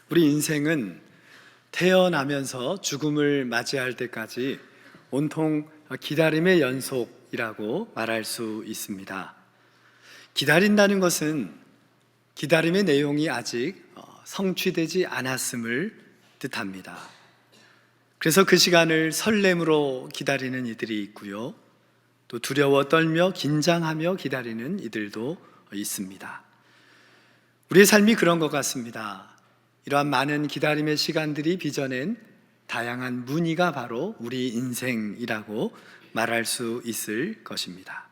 우리 인생은 태어나면서 죽음을 맞이할 때까지 온통 기다림의 연속이라고 말할 수 있습니다. 기다린다는 것은 기다림의 내용이 아직 성취되지 않았음을 뜻합니다. 그래서 그 시간을 설렘으로 기다리는 이들이 있고요, 또 두려워 떨며 긴장하며 기다리는 이들도 있습니다. 우리의 삶이 그런 것 같습니다. 이러한 많은 기다림의 시간들이 빚어낸 다양한 무늬가 바로 우리 인생이라고 말할 수 있을 것입니다.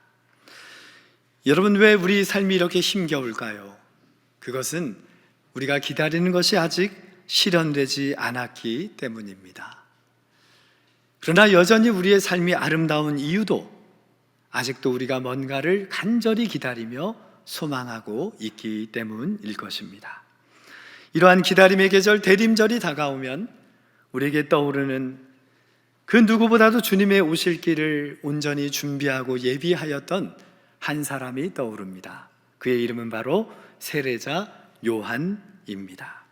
여러분, 왜 우리 삶이 이렇게 힘겨울까요? 그것은 우리가 기다리는 것이 아직 실현되지 않았기 때문입니다. 그러나 여전히 우리의 삶이 아름다운 이유도 아직도 우리가 뭔가를 간절히 기다리며 소망하고 있기 때문일 것입니다. 이러한 기다림의 계절 대림절이 다가오면 우리에게 떠오르는 그 누구보다도 주님의 오실 길을 온전히 준비하고 예비하였던 한 사람이 떠오릅니다. 그의 이름은 바로 세례자 요한입니다.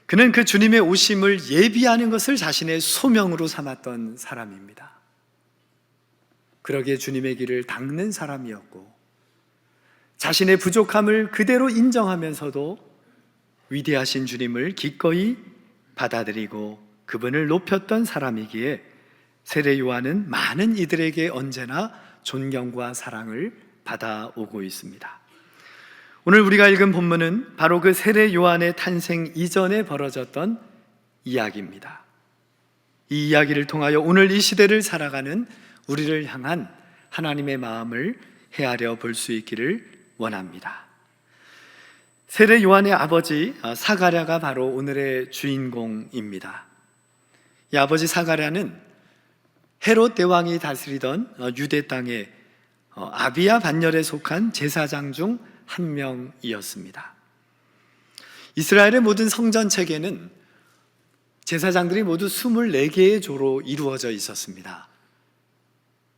그는 그 주님의 오심을 예비하는 것을 자신의 소명으로 삼았던 사람입니다. 그러기에 주님의 길을 닦는 사람이었고, 자신의 부족함을 그대로 인정하면서도 위대하신 주님을 기꺼이 받아들이고 그분을 높였던 사람이기에 세례 요한은 많은 이들에게 언제나 존경과 사랑을 받아오고 있습니다. 오늘 우리가 읽은 본문은 바로 그 세례 요한의 탄생 이전에 벌어졌던 이야기입니다. 이 이야기를 통하여 오늘 이 시대를 살아가는 우리를 향한 하나님의 마음을 헤아려 볼 수 있기를 원합니다. 세례 요한의 아버지 사가랴가 바로 오늘의 주인공입니다. 이 아버지 사가랴는 헤롯 대왕이 다스리던 유대 땅의 아비야 반열에 속한 제사장 중 한 명이었습니다. 이스라엘의 모든 성전 체계는 제사장들이 모두 24개의 조로 이루어져 있었습니다.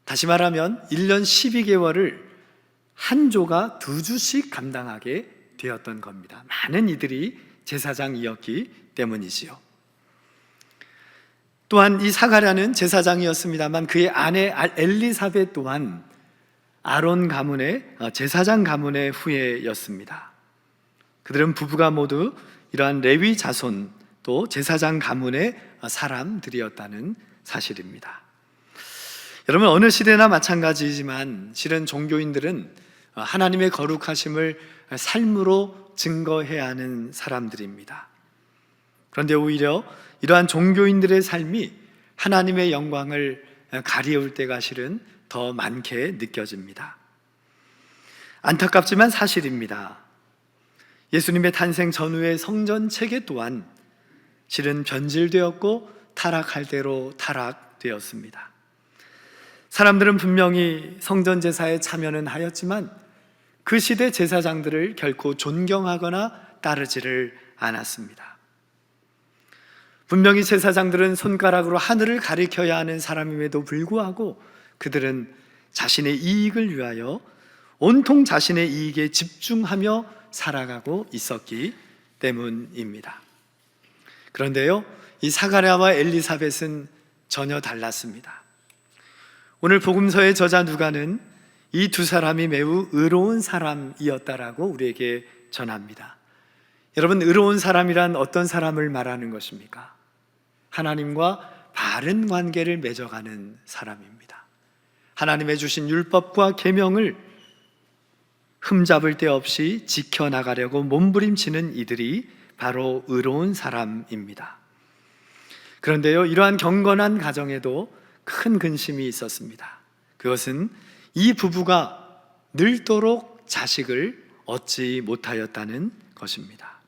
다시 말하면 1년 12개월을 한 조가 2주씩 감당하게 되었던 겁니다. 많은 이들이 제사장이었기 때문이지요. 또한 이 사가랴는 제사장이었습니다만 그의 아내 엘리사벳 또한 아론 가문의 제사장 가문의 후예였습니다. 그들은 부부가 모두 이러한 레위 자손 또 제사장 가문의 사람들이었다는 사실입니다. 여러분, 어느 시대나 마찬가지지만 실은 종교인들은 하나님의 거룩하심을 삶으로 증거해야 하는 사람들입니다. 그런데 오히려 이러한 종교인들의 삶이 하나님의 영광을 가리울 때가 실은 더 많게 느껴집니다. 안타깝지만 사실입니다. 예수님의 탄생 전후의 성전 체계 또한 실은 변질되었고 타락할 대로 타락되었습니다. 사람들은 분명히 성전 제사에 참여는 하였지만 그 시대 제사장들을 결코 존경하거나 따르지를 않았습니다. 분명히 제사장들은 손가락으로 하늘을 가리켜야 하는 사람임에도 불구하고 그들은 자신의 이익을 위하여 온통 자신의 이익에 집중하며 살아가고 있었기 때문입니다. 그런데요, 이 사가랴와 엘리사벳은 전혀 달랐습니다. 오늘 복음서의 저자 누가는 이 두 사람이 매우 의로운 사람이었다라고 우리에게 전합니다. 여러분, 의로운 사람이란 어떤 사람을 말하는 것입니까? 하나님과 바른 관계를 맺어가는 사람입니다. 하나님의 주신 율법과 계명을 흠잡을 데 없이 지켜나가려고 몸부림치는 이들이 바로 의로운 사람입니다. 그런데요, 이러한 경건한 가정에도 큰 근심이 있었습니다. 그것은 이 부부가 늙도록 자식을 얻지 못하였다는 것입니다.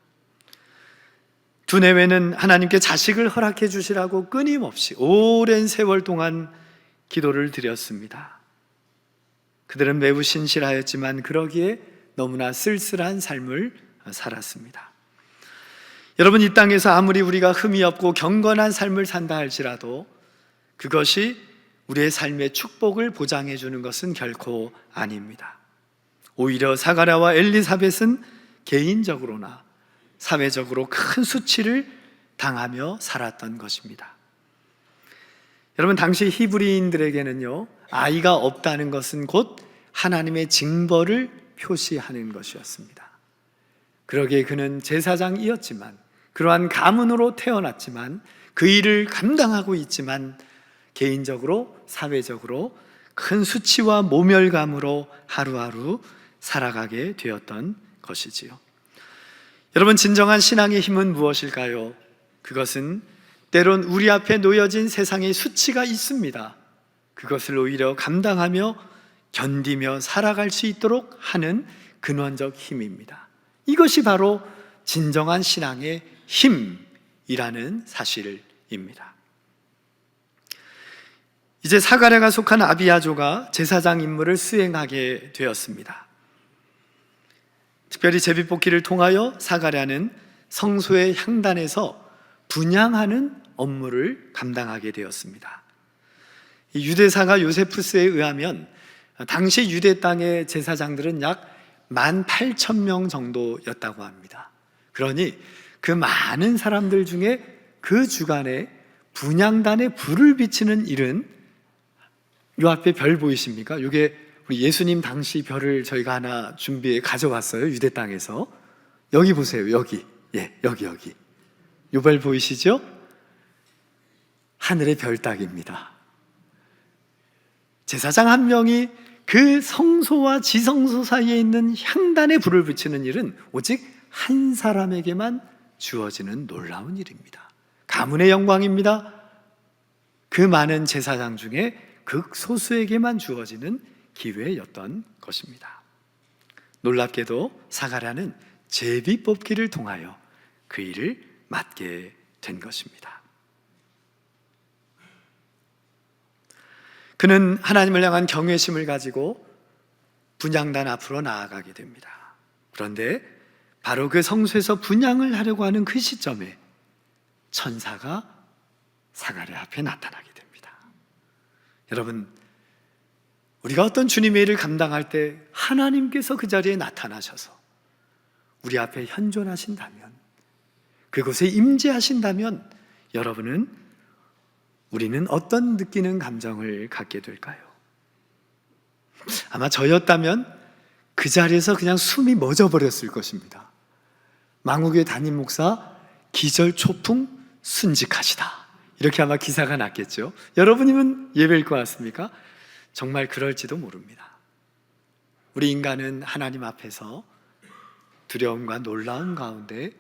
두뇌회는 하나님께 자식을 허락해 주시라고 끊임없이 오랜 세월 동안 기도를 드렸습니다. 그들은 매우 신실하였지만 그러기에 너무나 쓸쓸한 삶을 살았습니다. 여러분, 이 땅에서 아무리 우리가 흠이 없고 경건한 삶을 산다 할지라도 그것이 우리의 삶의 축복을 보장해 주는 것은 결코 아닙니다. 오히려 사가랴와 엘리사벳은 개인적으로나 사회적으로 큰 수치를 당하며 살았던 것입니다. 여러분, 당시 히브리인들에게는요, 아이가 없다는 것은 곧 하나님의 징벌을 표시하는 것이었습니다. 그러기에 그는 제사장이었지만, 그러한 가문으로 태어났지만, 그 일을 감당하고 있지만, 개인적으로, 사회적으로 큰 수치와 모멸감으로 하루하루 살아가게 되었던 것이지요. 여러분, 진정한 신앙의 힘은 무엇일까요? 그것은 때론 우리 앞에 놓여진 세상의 수치가 있습니다. 그것을 오히려 감당하며 견디며 살아갈 수 있도록 하는 근원적 힘입니다. 이것이 바로 진정한 신앙의 힘이라는 사실입니다. 이제 사가랴가 속한 아비아조가 제사장 임무를 수행하게 되었습니다. 특별히 제비뽑기를 통하여 사가랴는 성소의 향단에서 분향하는 업무를 감당하게 되었습니다. 유대사가 요세푸스에 의하면 당시 유대 땅의 제사장들은 약 18,000명 정도였다고 합니다. 그러니 그 많은 사람들 중에 그 주간에 분향단에 불을 비치는 일은, 요 앞에 별 보이십니까? 이게 우리 예수님 당시 별을 저희가 하나 준비해 가져왔어요. 유대 땅에서. 여기 보세요. 여기. 여기. 요 별 보이시죠? 하늘의 별따기입니다. 제사장 한 명이 그 성소와 지성소 사이에 있는 향단에 불을 붙이는 일은 오직 한 사람에게만 주어지는 놀라운 일입니다. 가문의 영광입니다. 그 많은 제사장 중에 극소수에게만 주어지는 기회였던 것입니다. 놀랍게도 사가랴는 제비 뽑기를 통하여 그 일을 맡게 된 것입니다. 그는 하나님을 향한 경외심을 가지고 분향단 앞으로 나아가게 됩니다. 그런데 바로 그 성소에서 분향을 하려고 하는 그 시점에 천사가 사가랴 앞에 나타나게 됩니다. 여러분, 우리가 어떤 주님의 일을 감당할 때 하나님께서 그 자리에 나타나셔서 우리 앞에 현존하신다면, 그곳에 임재하신다면 우리는 어떤 느끼는 감정을 갖게 될까요? 아마 저였다면 그 자리에서 그냥 숨이 멎어버렸을 것입니다. 망우교회 담임 목사 기절초풍 순직하시다, 이렇게 아마 기사가 났겠죠. 여러분이면 예배일 것 같습니까? 정말 그럴지도 모릅니다. 우리 인간은 하나님 앞에서 두려움과 놀라움 가운데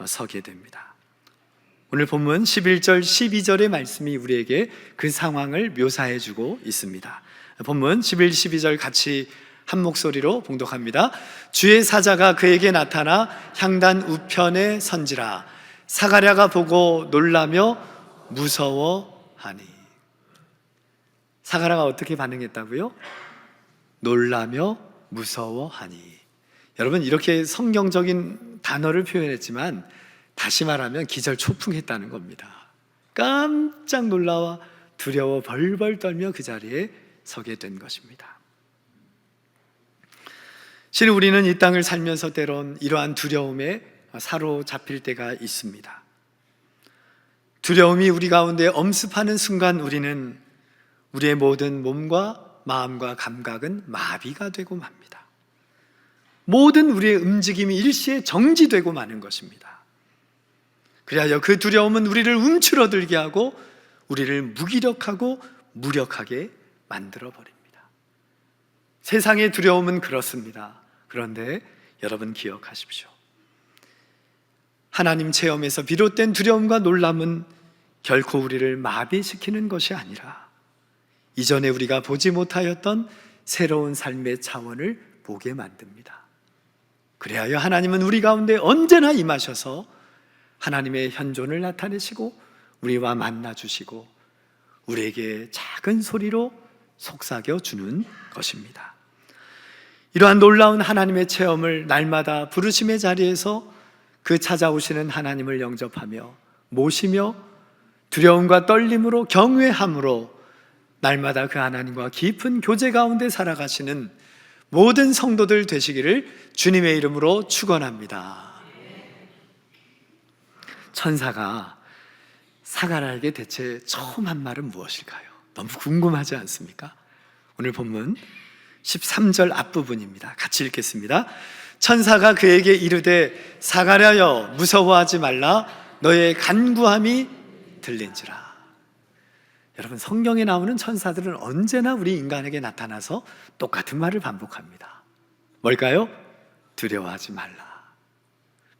서게 됩니다. 오늘 본문 11절 12절의 말씀이 우리에게 그 상황을 묘사해 주고 있습니다. 본문 11, 12절 같이 한 목소리로 봉독합니다. 주의 사자가 그에게 나타나 향단 우편에 선지라. 사가랴가 보고 놀라며 무서워하니. 사가랴가 어떻게 반응했다고요? 놀라며 무서워하니. 여러분, 이렇게 성경적인 단어를 표현했지만 다시 말하면 기절초풍했다는 겁니다. 깜짝 놀라와 두려워 벌벌 떨며 그 자리에 서게 된 것입니다. 실은 우리는 이 땅을 살면서 때론 이러한 두려움에 사로잡힐 때가 있습니다. 두려움이 우리 가운데 엄습하는 순간 우리는 우리의 모든 몸과 마음과 감각은 마비가 되고 맙니다. 모든 우리의 움직임이 일시에 정지되고 마는 것입니다. 그리하여 그 두려움은 우리를 움츠러들게 하고 우리를 무기력하고 무력하게 만들어 버립니다. 세상의 두려움은 그렇습니다. 그런데 여러분 기억하십시오. 하나님 체험에서 비롯된 두려움과 놀람은 결코 우리를 마비시키는 것이 아니라 이전에 우리가 보지 못하였던 새로운 삶의 차원을 보게 만듭니다. 그리하여 하나님은 우리 가운데 언제나 임하셔서 하나님의 현존을 나타내시고 우리와 만나주시고 우리에게 작은 소리로 속삭여 주는 것입니다. 이러한 놀라운 하나님의 체험을 날마다 부르심의 자리에서 그 찾아오시는 하나님을 영접하며 모시며 두려움과 떨림으로 경외함으로 날마다 그 하나님과 깊은 교제 가운데 살아가시는 모든 성도들 되시기를 주님의 이름으로 축원합니다. 천사가 사가랴에게 대체 처음 한 말은 무엇일까요? 너무 궁금하지 않습니까? 오늘 본문 13절 앞부분입니다. 같이 읽겠습니다. 천사가 그에게 이르되 사가랴여 무서워하지 말라 너의 간구함이 들린지라. 여러분, 성경에 나오는 천사들은 언제나 우리 인간에게 나타나서 똑같은 말을 반복합니다. 뭘까요? 두려워하지 말라.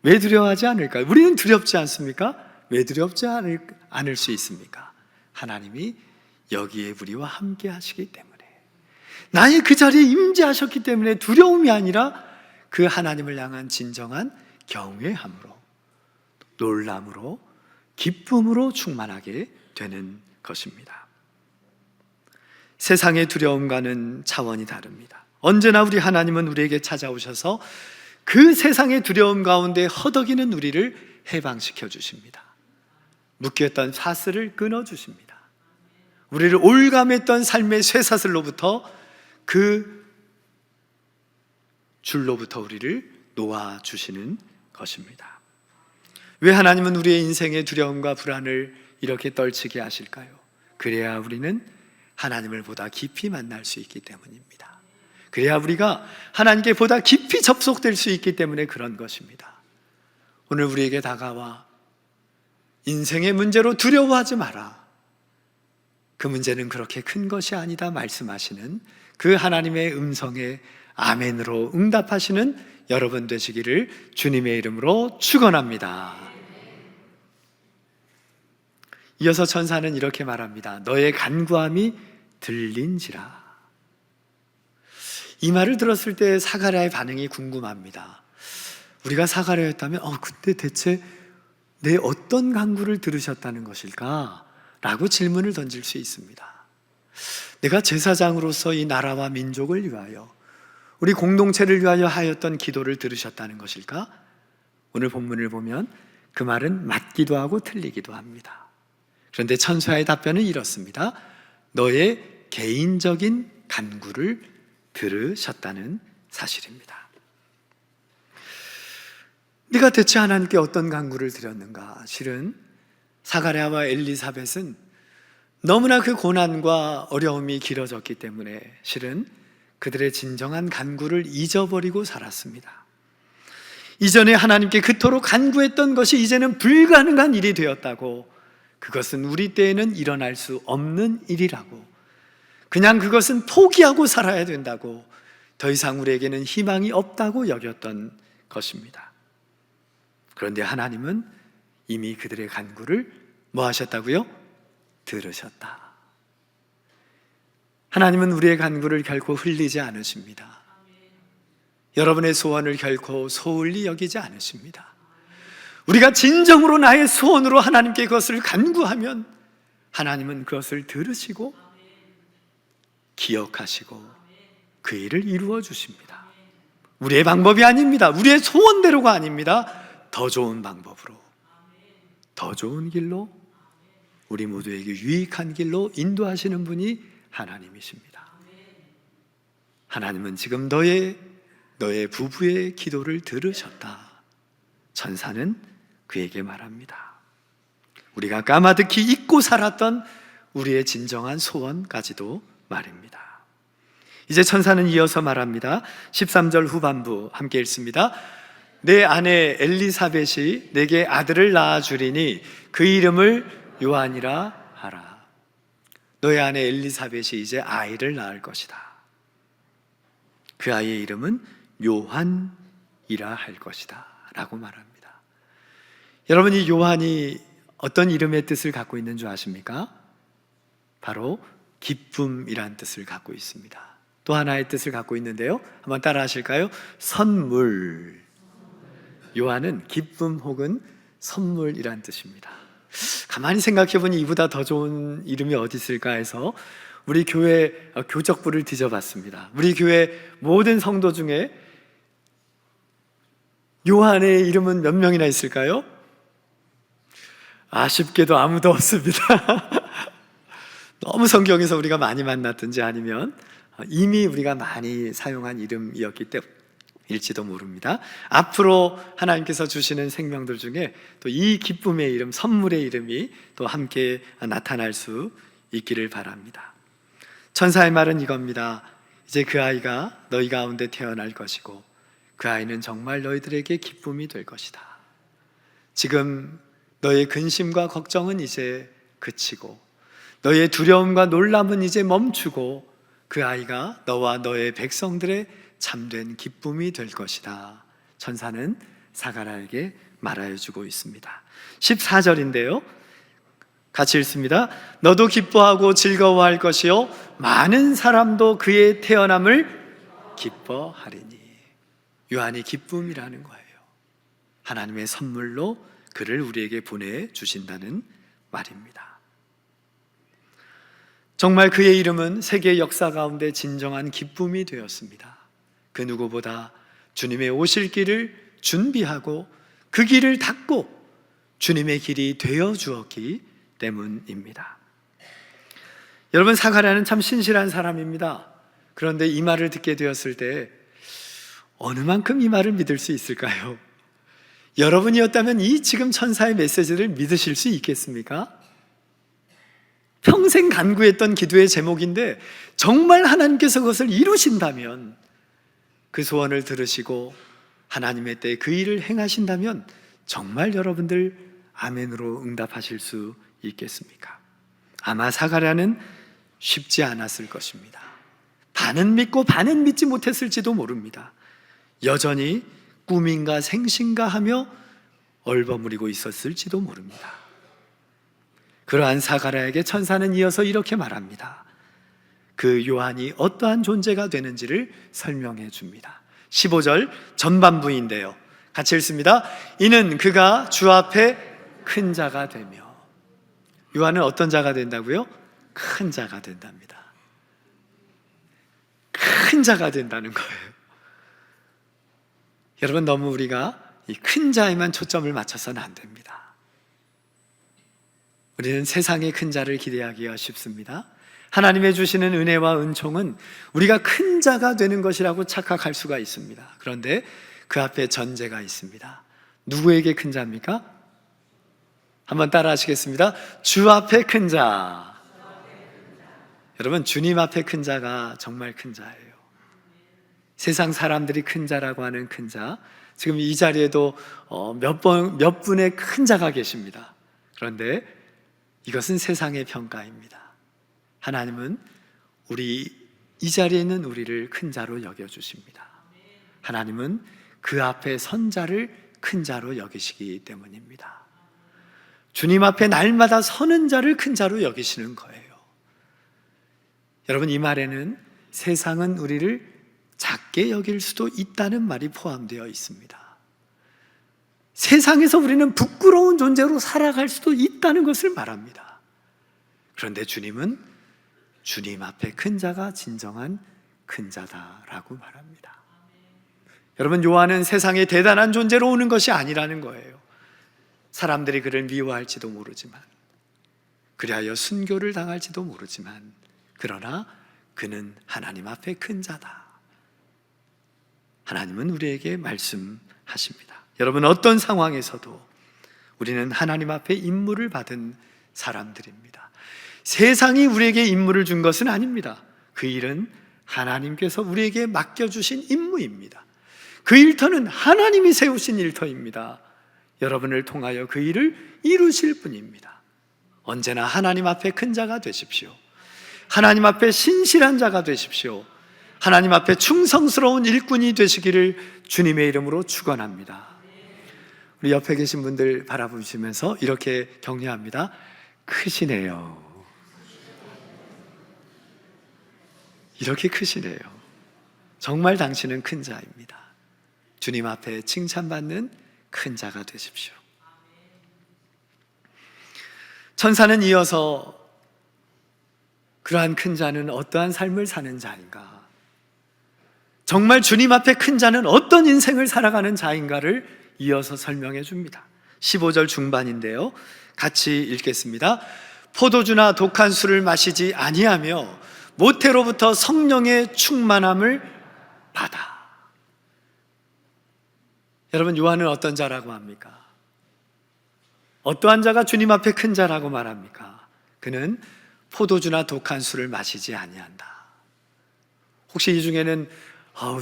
왜 두려워하지 않을까요? 우리는 두렵지 않습니까? 왜 두렵지 않을 수 있습니까? 하나님이 여기에 우리와 함께 하시기 때문에, 나의 그 자리에 임재하셨기 때문에 두려움이 아니라 그 하나님을 향한 진정한 경외함으로, 놀람으로, 기쁨으로 충만하게 되는 것입니다. 세상의 두려움과는 차원이 다릅니다. 언제나 우리 하나님은 우리에게 찾아오셔서 그 세상의 두려움 가운데 허덕이는 우리를 해방시켜 주십니다. 묶였던 사슬을 끊어 주십니다. 우리를 올감했던 삶의 쇠사슬로부터, 그 줄로부터 우리를 놓아 주시는 것입니다. 왜 하나님은 우리의 인생의 두려움과 불안을 이렇게 떨치게 하실까요? 그래야 우리는 하나님을 보다 깊이 만날 수 있기 때문입니다. 그래야 우리가 하나님께 보다 깊이 접속될 수 있기 때문에 그런 것입니다. 오늘 우리에게 다가와 인생의 문제로 두려워하지 마라, 그 문제는 그렇게 큰 것이 아니다 말씀하시는 그 하나님의 음성에 아멘으로 응답하시는 여러분 되시기를 주님의 이름으로 축원합니다. 이어서 천사는 이렇게 말합니다. 너의 간구함이 들린지라. 이 말을 들었을 때 사가랴의 반응이 궁금합니다. 우리가 사가랴였다면 근데 대체 내 어떤 간구를 들으셨다는 것일까? 라고 질문을 던질 수 있습니다. 내가 제사장으로서 이 나라와 민족을 위하여, 우리 공동체를 위하여 하였던 기도를 들으셨다는 것일까? 오늘 본문을 보면 그 말은 맞기도 하고 틀리기도 합니다. 그런데 천사의 답변은 이렇습니다. 너의 개인적인 간구를 들으셨다는 사실입니다. 네가 대체 하나님께 어떤 간구를 드렸는가? 실은 사가랴와 엘리사벳은 너무나 그 고난과 어려움이 길어졌기 때문에 실은 그들의 진정한 간구를 잊어버리고 살았습니다. 이전에 하나님께 그토록 간구했던 것이 이제는 불가능한 일이 되었다고, 그것은 우리 때에는 일어날 수 없는 일이라고, 그냥 그것은 포기하고 살아야 된다고, 더 이상 우리에게는 희망이 없다고 여겼던 것입니다. 그런데 하나님은 이미 그들의 간구를 뭐 하셨다고요? 들으셨다. 하나님은 우리의 간구를 결코 흘리지 않으십니다. 여러분의 소원을 결코 소홀히 여기지 않으십니다. 우리가 진정으로 나의 소원으로 하나님께 그것을 간구하면 하나님은 그것을 들으시고 기억하시고 그 일을 이루어 주십니다. 우리의 방법이 아닙니다. 우리의 소원대로가 아닙니다. 더 좋은 방법으로, 더 좋은 길로, 우리 모두에게 유익한 길로 인도하시는 분이 하나님이십니다. 하나님은 지금 너의 부부의 기도를 들으셨다. 천사는 그에게 말합니다. 우리가 까마득히 잊고 살았던 우리의 진정한 소원까지도 말입니다. 이제 천사는 이어서 말합니다. 13절 후반부 함께 읽습니다. 내 아내 엘리사벳이 내게 아들을 낳아주리니 그 이름을 요한이라 하라. 너의 아내 엘리사벳이 이제 아이를 낳을 것이다. 그 아이의 이름은 요한이라 할 것이다 라고 말합니다. 여러분, 이 요한이 어떤 이름의 뜻을 갖고 있는 줄 아십니까? 바로 기쁨이란 뜻을 갖고 있습니다. 또 하나의 뜻을 갖고 있는데요, 한번 따라 하실까요? 선물. 요한은 기쁨 혹은 선물이란 뜻입니다. 가만히 생각해 보니 이보다 더 좋은 이름이 어디 있을까 해서 우리 교회 교적부를 뒤져봤습니다. 우리 교회 모든 성도 중에 요한의 이름은 몇 명이나 있을까요? 아쉽게도 아무도 없습니다. 너무 성경에서 우리가 많이 만났든지 아니면 이미 우리가 많이 사용한 이름이었기 일지도 모릅니다. 앞으로 하나님께서 주시는 생명들 중에 또 이 기쁨의 이름, 선물의 이름이 또 함께 나타날 수 있기를 바랍니다. 천사의 말은 이겁니다. 이제 그 아이가 너희 가운데 태어날 것이고 그 아이는 정말 너희들에게 기쁨이 될 것이다. 지금 너의 근심과 걱정은 이제 그치고 너의 두려움과 놀람은 이제 멈추고 그 아이가 너와 너의 백성들의 참된 기쁨이 될 것이다. 천사는 사가랴에게 말하여 주고 있습니다. 14절인데요 같이 읽습니다. 너도 기뻐하고 즐거워할 것이요 많은 사람도 그의 태어남을 기뻐하리니. 요한이 기쁨이라는 거예요. 하나님의 선물로 그를 우리에게 보내주신다는 말입니다. 정말 그의 이름은 세계 역사 가운데 진정한 기쁨이 되었습니다. 그 누구보다 주님의 오실 길을 준비하고 그 길을 닫고 주님의 길이 되어 주었기 때문입니다. 여러분, 사가랴는 참 신실한 사람입니다. 그런데 이 말을 듣게 되었을 때 어느 만큼 이 말을 믿을 수 있을까요? 여러분이었다면 이 지금 천사의 메시지를 믿으실 수 있겠습니까? 평생 간구했던 기도의 제목인데 정말 하나님께서 그것을 이루신다면, 그 소원을 들으시고 하나님의 때에 그 일을 행하신다면 정말 여러분들 아멘으로 응답하실 수 있겠습니까? 아마 사가랴는 쉽지 않았을 것입니다. 반은 믿고 반은 믿지 못했을지도 모릅니다. 여전히 꿈인가 생신가 하며 얼버무리고 있었을지도 모릅니다. 그러한 사가랴에게 천사는 이어서 이렇게 말합니다. 그 요한이 어떠한 존재가 되는지를 설명해 줍니다. 15절 전반부인데요 같이 읽습니다. 이는 그가 주 앞에 큰 자가 되며. 요한은 어떤 자가 된다고요? 큰 자가 된답니다. 큰 자가 된다는 거예요. 여러분, 너무 우리가 이 큰 자에만 초점을 맞춰서는 안 됩니다. 우리는 세상의 큰 자를 기대하기가 쉽습니다. 하나님의 주시는 은혜와 은총은 우리가 큰 자가 되는 것이라고 착각할 수가 있습니다. 그런데 그 앞에 전제가 있습니다. 누구에게 큰 자입니까? 한번 따라 하시겠습니다. 주 앞에 큰 자. 여러분, 주님 앞에 큰 자가 정말 큰 자예요. 세상 사람들이 큰 자라고 하는 큰 자, 지금 이 자리에도 몇 분의 큰 자가 계십니다. 그런데 이것은 세상의 평가입니다. 하나님은 이 자리에 있는 우리를 큰 자로 여겨주십니다. 하나님은 그 앞에 선 자를 큰 자로 여기시기 때문입니다. 주님 앞에 날마다 서는 자를 큰 자로 여기시는 거예요. 여러분, 이 말에는 세상은 우리를 작게 여길 수도 있다는 말이 포함되어 있습니다. 세상에서 우리는 부끄러운 존재로 살아갈 수도 있다는 것을 말합니다. 그런데 주님은 주님 앞에 큰 자가 진정한 큰 자다라고 말합니다. 여러분, 요한은 세상에 대단한 존재로 오는 것이 아니라는 거예요. 사람들이 그를 미워할지도 모르지만, 그리하여 순교를 당할지도 모르지만, 그러나 그는 하나님 앞에 큰 자다. 하나님은 우리에게 말씀하십니다. 여러분, 어떤 상황에서도 우리는 하나님 앞에 임무를 받은 사람들입니다. 세상이 우리에게 임무를 준 것은 아닙니다. 그 일은 하나님께서 우리에게 맡겨주신 임무입니다. 그 일터는 하나님이 세우신 일터입니다. 여러분을 통하여 그 일을 이루실 분입니다. 언제나 하나님 앞에 큰 자가 되십시오. 하나님 앞에 신실한 자가 되십시오. 하나님 앞에 충성스러운 일꾼이 되시기를 주님의 이름으로 축원합니다. 우리 옆에 계신 분들 바라보시면서 이렇게 격려합니다. 크시네요. 이렇게 크시네요. 정말 당신은 큰 자입니다. 주님 앞에 칭찬받는 큰 자가 되십시오. 천사는 이어서 그러한 큰 자는 어떠한 삶을 사는 자인가, 정말 주님 앞에 큰 자는 어떤 인생을 살아가는 자인가를 이어서 설명해 줍니다. 15절 중반인데요 같이 읽겠습니다. 포도주나 독한 술을 마시지 아니하며 모태로부터 성령의 충만함을 받아. 여러분, 요한은 어떤 자라고 합니까? 어떠한 자가 주님 앞에 큰 자라고 말합니까? 그는 포도주나 독한 술을 마시지 아니한다. 혹시 이 중에는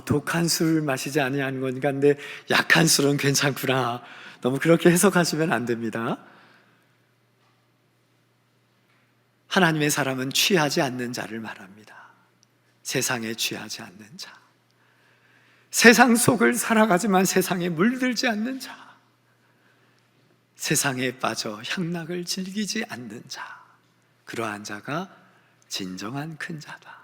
독한 술을 마시지 아니하는 거니까 근데 약한 술은 괜찮구나, 너무 그렇게 해석하시면 안 됩니다. 하나님의 사람은 취하지 않는 자를 말합니다. 세상에 취하지 않는 자, 세상 속을 살아가지만 세상에 물들지 않는 자, 세상에 빠져 향락을 즐기지 않는 자, 그러한 자가 진정한 큰 자다.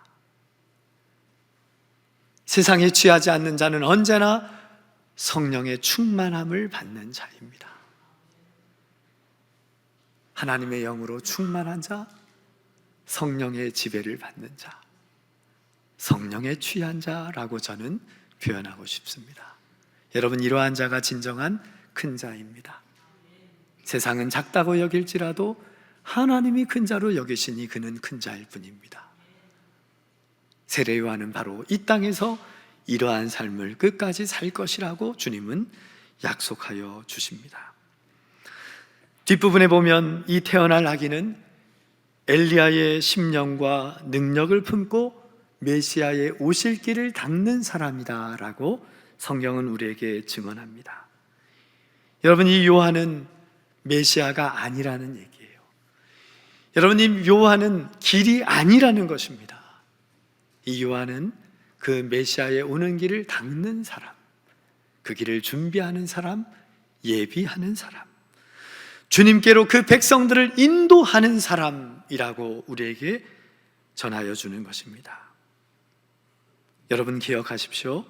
세상에 취하지 않는 자는 언제나 성령의 충만함을 받는 자입니다. 하나님의 영으로 충만한 자, 성령의 지배를 받는 자, 성령에 취한 자라고 저는 표현하고 싶습니다. 여러분, 이러한 자가 진정한 큰 자입니다. 세상은 작다고 여길지라도 하나님이 큰 자로 여기시니 그는 큰 자일 뿐입니다. 세례 요한은 바로 이 땅에서 이러한 삶을 끝까지 살 것이라고 주님은 약속하여 주십니다. 뒷부분에 보면 이 태어날 아기는 엘리야의 심령과 능력을 품고 메시아의 오실 길을 닦는 사람이다 라고 성경은 우리에게 증언합니다. 여러분, 이 요한은 메시아가 아니라는 얘기예요. 여러분, 이 요한은 길이 아니라는 것입니다. 이 요한은 그 메시아의 오는 길을 닦는 사람, 그 길을 준비하는 사람, 예비하는 사람, 주님께로 그 백성들을 인도하는 사람이라고 우리에게 전하여 주는 것입니다. 여러분, 기억하십시오.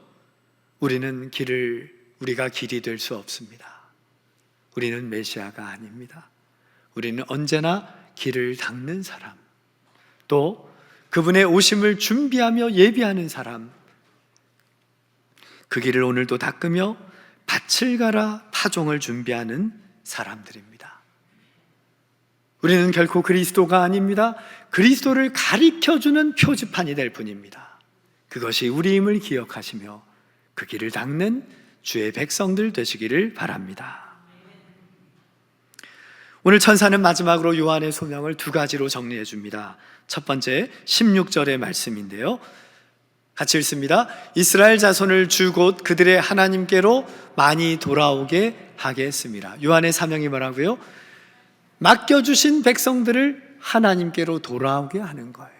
우리가 길이 될 수 없습니다. 우리는 메시아가 아닙니다. 우리는 언제나 길을 닦는 사람, 또 그분의 오심을 준비하며 예비하는 사람, 그 길을 오늘도 닦으며 밭을 갈아 파종을 준비하는 사람들입니다. 우리는 결코 그리스도가 아닙니다. 그리스도를 가리켜주는 표지판이 될 뿐입니다. 그것이 우리임을 기억하시며 그 길을 닦는 주의 백성들 되시기를 바랍니다. 오늘 천사는 마지막으로 요한의 소명을 두 가지로 정리해 줍니다. 첫 번째 16절의 말씀인데요, 같이 읽습니다. 이스라엘 자손을 주 곧 그들의 하나님께로 많이 돌아오게 하겠습니다. 요한의 사명이 뭐라고요? 맡겨주신 백성들을 하나님께로 돌아오게 하는 거예요.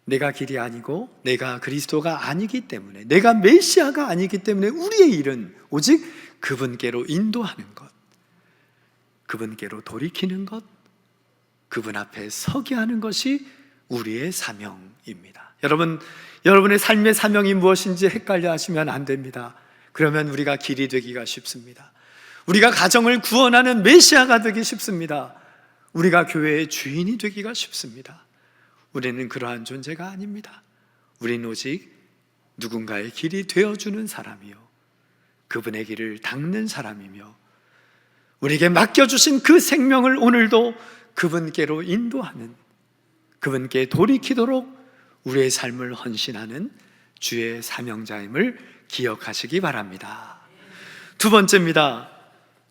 내가 길이 아니고 내가 그리스도가 아니기 때문에, 내가 메시아가 아니기 때문에 우리의 일은 오직 그분께로 인도하는 것, 그분께로 돌이키는 것, 그분 앞에 서게 하는 것이 우리의 사명입니다. 여러분의 삶의 사명이 무엇인지 헷갈려 하시면 안 됩니다. 그러면 우리가 길이 되기가 쉽습니다. 우리가 가정을 구원하는 메시아가 되기 쉽습니다. 우리가 교회의 주인이 되기가 쉽습니다. 우리는 그러한 존재가 아닙니다. 우리는 오직 누군가의 길이 되어주는 사람이요, 그분의 길을 닦는 사람이며, 우리에게 맡겨주신 그 생명을 오늘도 그분께로 인도하는, 그분께 돌이키도록 우리의 삶을 헌신하는 주의 사명자임을 기억하시기 바랍니다. 두 번째입니다.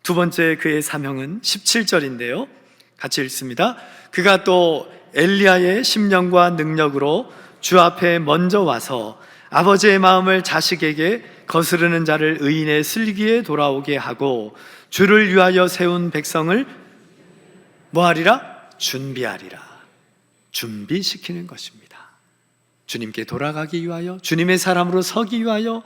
두 번째 그의 사명은 17절인데요, 같이 읽습니다. 그가 또 엘리야의 심령과 능력으로 주 앞에 먼저 와서 아버지의 마음을 자식에게 거스르는 자를 의인의 슬기에 돌아오게 하고 주를 위하여 세운 백성을 뭐하리라? 준비하리라. 준비시키는 것입니다. 주님께 돌아가기 위하여, 주님의 사람으로 서기 위하여,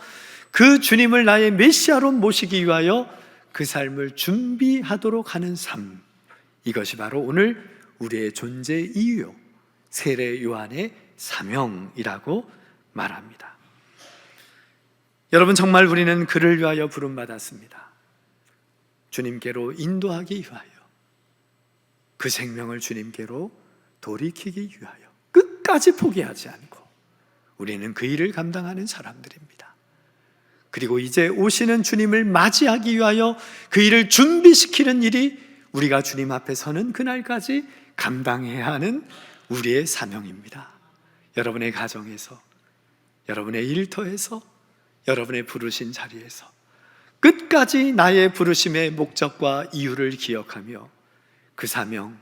그 주님을 나의 메시아로 모시기 위하여 그 삶을 준비하도록 하는 삶, 이것이 바로 오늘 우리의 존재 이유요, 세례 요한의 사명이라고 말합니다. 여러분, 정말 우리는 그를 위하여 부름받았습니다. 주님께로 인도하기 위하여, 그 생명을 주님께로 돌이키기 위하여 끝까지 포기하지 않고 우리는 그 일을 감당하는 사람들입니다. 그리고 이제 오시는 주님을 맞이하기 위하여 그 일을 준비시키는 일이 우리가 주님 앞에 서는 그날까지 감당해야 하는 우리의 사명입니다. 여러분의 가정에서, 여러분의 일터에서, 여러분의 부르신 자리에서 끝까지 나의 부르심의 목적과 이유를 기억하며 그 사명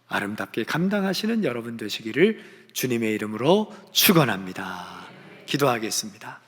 아름답게 감당하시는 여러분 되시기를 주님의 이름으로 축원합니다. 기도하겠습니다.